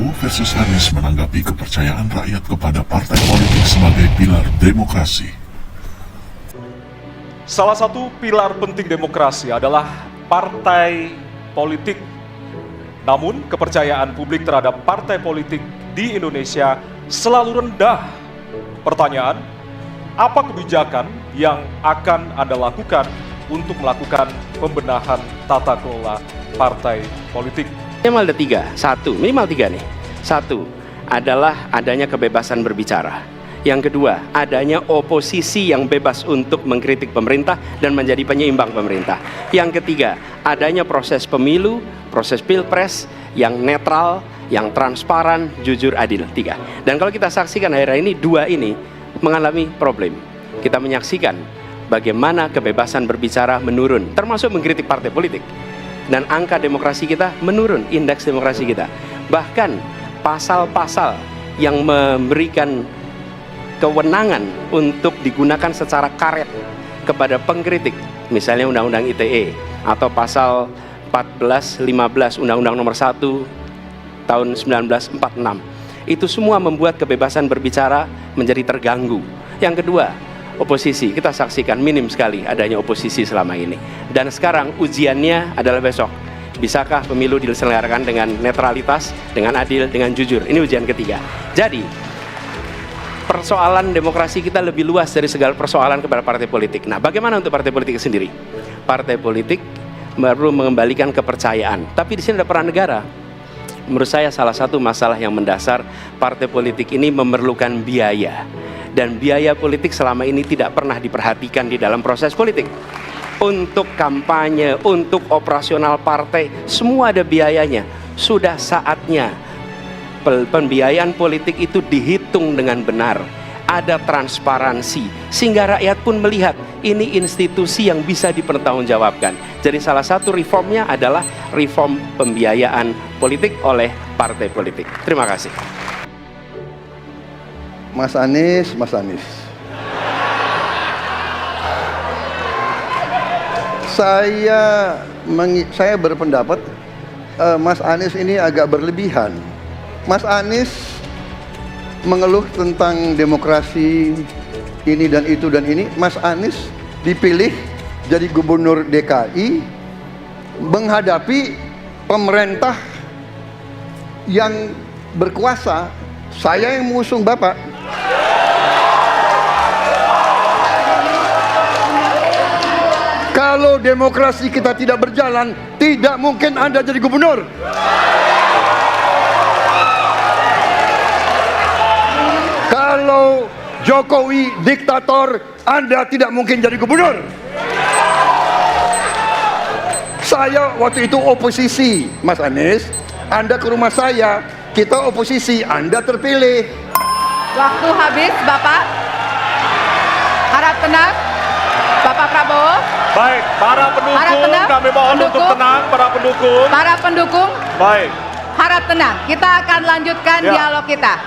Prabowo versus Anies menanggapi kepercayaan rakyat kepada partai politik sebagai pilar demokrasi. Salah satu pilar penting demokrasi adalah partai politik. Namun, kepercayaan publik terhadap partai politik di Indonesia selalu rendah. Pertanyaan, apa kebijakan yang akan Anda lakukan untuk melakukan pembenahan tata kelola partai politik? Minimal ada tiga, minimal tiga nih. Satu adalah adanya kebebasan berbicara. Yang kedua, adanya oposisi yang bebas untuk mengkritik pemerintah dan menjadi penyeimbang pemerintah. Yang ketiga, adanya proses pemilu, proses pilpres yang netral, yang transparan, jujur, adil. Tiga. Dan kalau kita saksikan akhir-akhir ini, dua ini mengalami problem. Kita menyaksikan bagaimana kebebasan berbicara menurun, termasuk mengkritik partai politik. Dan angka demokrasi kita menurun, indeks demokrasi kita. Bahkan pasal-pasal yang memberikan kewenangan untuk digunakan secara karet kepada pengkritik, misalnya Undang-Undang ITE atau pasal 14-15 Undang-Undang Nomor 1 tahun 1946, itu semua membuat kebebasan berbicara menjadi terganggu. Yang kedua, oposisi, kita saksikan minim sekali adanya oposisi selama ini. Dan sekarang ujiannya adalah besok. Bisakah pemilu diselenggarakan dengan netralitas, dengan adil, dengan jujur? Ini ujian ketiga. Jadi, persoalan demokrasi kita lebih luas dari segala persoalan kepada partai politik. Nah, bagaimana untuk partai politik sendiri? Partai politik perlu mengembalikan kepercayaan. Tapi di sini ada peran negara. Menurut saya salah satu masalah yang mendasar, partai politik ini memerlukan biaya. Dan biaya politik selama ini tidak pernah diperhatikan di dalam proses politik. Untuk kampanye, untuk operasional partai, semua ada biayanya. Sudah saatnya pembiayaan politik itu dihitung dengan benar. Ada transparansi, sehingga rakyat pun melihat ini institusi yang bisa dipertanggungjawabkan. Jadi salah satu reformnya adalah reform pembiayaan politik oleh partai politik. Terima kasih. Mas Anies. Saya berpendapat Mas Anies ini agak berlebihan. Mas Anies mengeluh tentang demokrasi ini dan itu dan ini. Mas Anies dipilih jadi gubernur DKI menghadapi pemerintah yang berkuasa. Saya yang mengusung Bapak. Kalau demokrasi kita tidak berjalan, tidak mungkin Anda jadi gubernur. Kalau Jokowi diktator, Anda tidak mungkin jadi gubernur. Saya waktu itu oposisi, Mas Anies. Anda ke rumah saya, kita oposisi, Anda terpilih. Waktu habis, Bapak. Harap tenang, Bapak Prabowo. Baik, para pendukung, kami mohon untuk tenang, para pendukung. Para pendukung, Baik. harap tenang. Kita akan lanjutkan dialog kita.